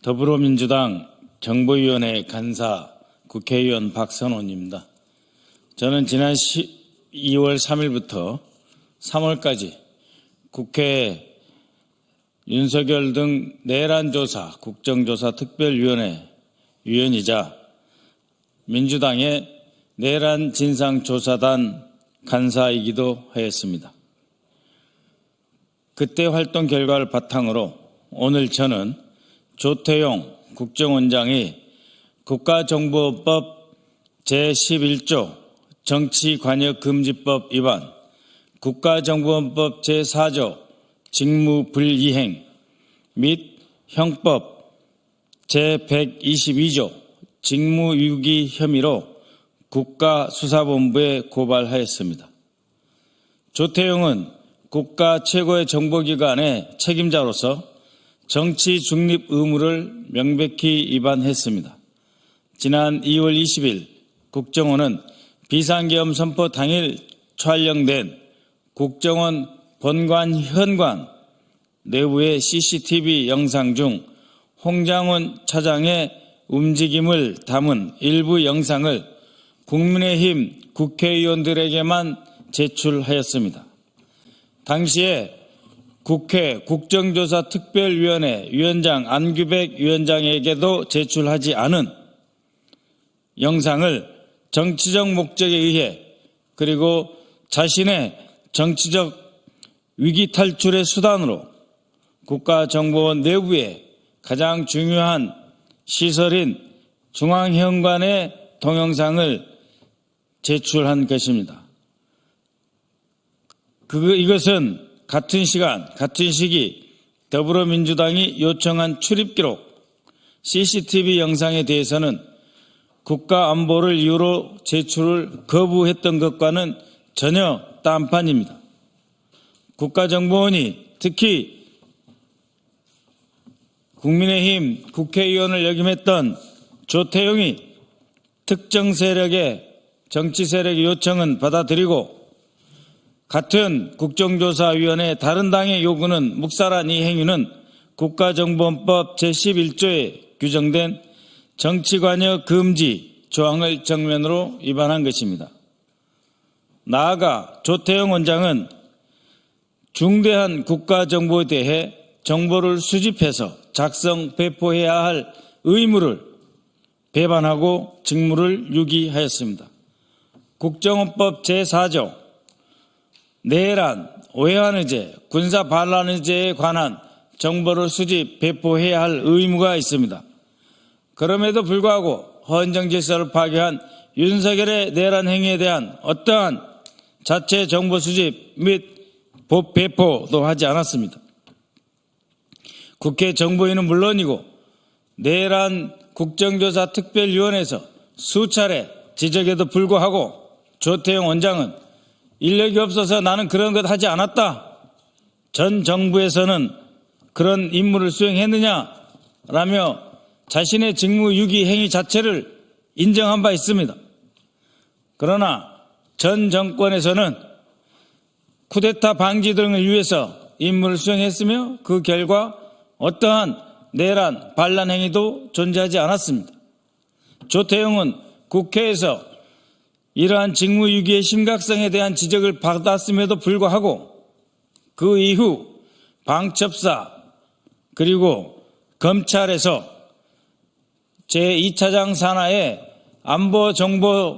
더불어민주당 정보위원회 간사 국회의원 박선원입니다. 저는 지난 2월 3일부터 3월까지 국회 윤석열 등 내란조사 국정조사 특별위원회 위원이자 민주당의 내란진상조사단 간사이기도 하였습니다. 그때 활동 결과를 바탕으로 오늘 저는 조태용 국정원장이 국가정보법 제11조 정치관여금지법 위반, 국가정보원법 제4조 직무불이행 및 형법 제122조 직무유기 혐의로 국가수사본부에 고발하였습니다. 조태용은 국가 최고의 정보기관의 책임자로서 정치 중립 의무를 명백히 위반했습니다. 지난 2월 20일 국정원은 비상계엄 선포 당일 촬영된 국정원 본관 현관 내부의 CCTV 영상 중 홍장원 차장의 움직임을 담은 일부 영상을 국민의힘 국회의원들에게만 제출하였습니다. 당시에 국회 국정조사특별위원회 위원장 안규백 위원장에게도 제출하지 않은 영상을 정치적 목적에 의해 그리고 자신의 정치적 위기 탈출의 수단으로 국가정보원 내부의 가장 중요한 시설인 중앙현관의 동영상을 제출한 것입니다. 이것은 같은 시간, 같은 시기 더불어민주당이 요청한 출입기록 CCTV 영상에 대해서는 국가안보를 이유로 제출을 거부했던 것과는 전혀 딴판입니다. 국가정보원이 특히 국민의힘 국회의원을 역임했던 조태용이 특정 세력의 정치 세력의 요청은 받아들이고 같은 국정조사위원회 다른 당의 요구는 묵살한 이 행위는 국가정보원법 제11조에 규정된 정치관여 금지 조항을 정면으로 위반한 것입니다. 나아가 조태용 원장은 중대한 국가정보에 대해 정보를 수집해서 작성, 배포해야 할 의무를 배반하고 직무를 유기하였습니다. 국정원법 제4조 내란, 오해한의제, 군사반란의제에 관한 정보를 수집, 배포해야 할 의무가 있습니다. 그럼에도 불구하고 헌정 질서를 파괴한 윤석열의 내란 행위에 대한 어떠한 자체 정보 수집 및 배포도 하지 않았습니다. 국회 정보위는 물론이고 내란 국정조사 특별위원회에서 수차례 지적에도 불구하고 조태용 원장은 인력이 없어서 나는 그런 것 하지 않았다. 전 정부에서는 그런 임무를 수행했느냐라며 자신의 직무유기 행위 자체를 인정한 바 있습니다. 그러나 전 정권에서는 쿠데타 방지 등을 위해서 임무를 수행했으며 그 결과 어떠한 내란, 반란 행위도 존재하지 않았습니다. 조태용은 국회에서 이러한 직무유기의 심각성에 대한 지적을 받았음에도 불구하고 그 이후 방첩사 그리고 검찰에서 제2차장 산하의 안보정보국에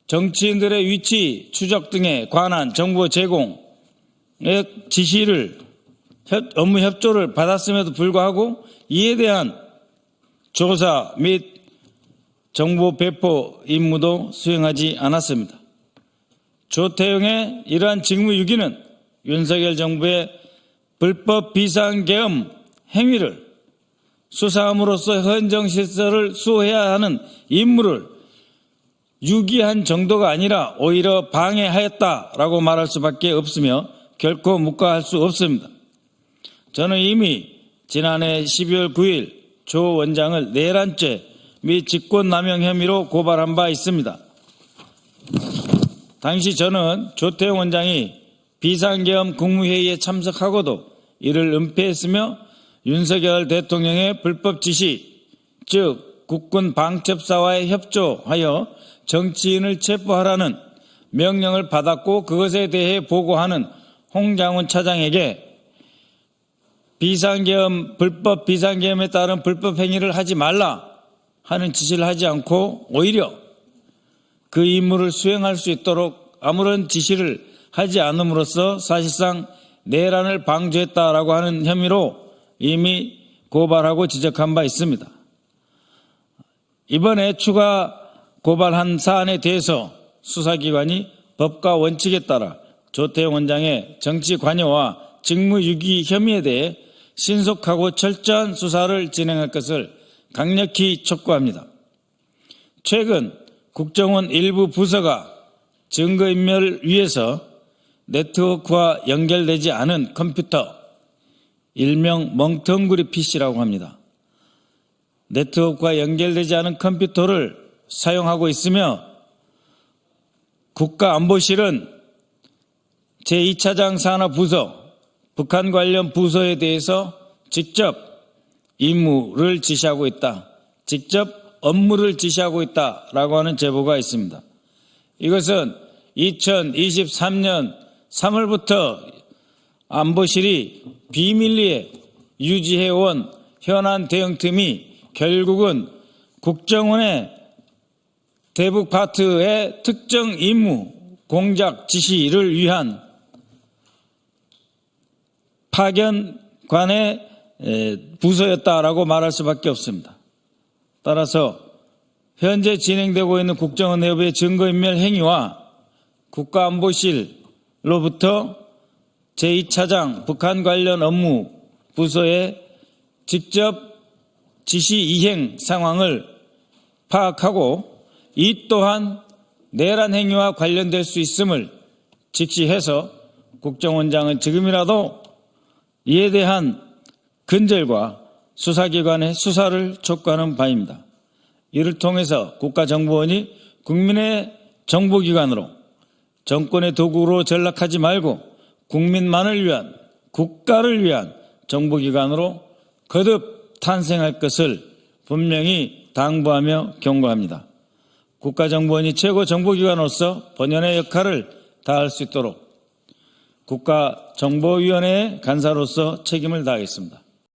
정치인들의 위치 추적 등에 관한 정보 제공의 지시를 업무 협조를 받았음에도 불구하고 이에 대한 조사 및 정보 배포 임무도 수행하지 않았습니다. 조태용의 이러한 직무유기는 윤석열 정부의 불법 비상계엄 행위를 수사함으로써 헌정질서를 수호해야 하는 임무를 유기한 정도가 아니라 오히려 방해하였다라고 말할 수밖에 없으며 결코 묵과할 수 없습니다. 저는 이미 지난해 12월 9일 조 원장을 내란죄 및 직권남용 혐의로 고발한 바 있습니다. 당시 저는 조태용 원장이 비상계엄 국무회의에 참석하고도 이를 은폐했으며 윤석열 대통령의 불법 지시, 즉 국군 방첩사와의 협조하여 정치인을 체포하라는 명령을 받았고 그것에 대해 보고하는 홍장훈 차장에게 불법 비상계엄에 따른 불법 행위를 하지 말라 하는 지시를 하지 않고 오히려 그 임무를 수행할 수 있도록 아무런 지시를 하지 않음으로써 사실상 내란을 방조했다라고 하는 혐의로 이미 고발하고 지적한 바 있습니다. 이번에 추가 고발한 사안에 대해서 수사기관이 법과 원칙에 따라 조태용 원장의 정치 관여와 직무유기 혐의에 대해 신속하고 철저한 수사를 진행할 것을 강력히 촉구합니다. 최근 국정원 일부 부서가 증거인멸을 위해서 네트워크와 연결되지 않은 컴퓨터, 일명 멍텅구리 PC라고 합니다. 네트워크와 연결되지 않은 컴퓨터를 사용하고 있으며 국가안보실은 제2차장 산하부서, 북한 관련 부서에 대해서 직접 임무를 지시하고 있다. 직접 업무를 지시하고 있다라고 하는 제보가 있습니다. 이것은 2023년 3월부터 안보실이 비밀리에 유지해온 현안 대응팀이 결국은 국정원의 대북 파트의 특정 임무 공작 지시를 위한 파견관의 부서였다라고 말할 수밖에 없습니다. 따라서 현재 진행되고 있는 국정원 내부의 증거인멸 행위와 국가안보실로부터 제2차장 북한 관련 업무 부서의 직접 지시 이행 상황을 파악하고 이 또한 내란 행위와 관련될 수 있음을 직시해서 국정원장은 지금이라도 이에 대한 근절과 수사기관의 수사를 촉구하는 바입니다. 이를 통해서 국가정보원이 국민의 정보기관으로 정권의 도구로 전락하지 말고 국민만을 위한, 국가를 위한 정보기관으로 거듭 탄생할 것을 분명히 당부하며 경고합니다. 국가정보원이 최고 정보기관으로서 본연의 역할을 다할 수 있도록 국가정보위원회의 간사로서 책임을 다하겠습니다.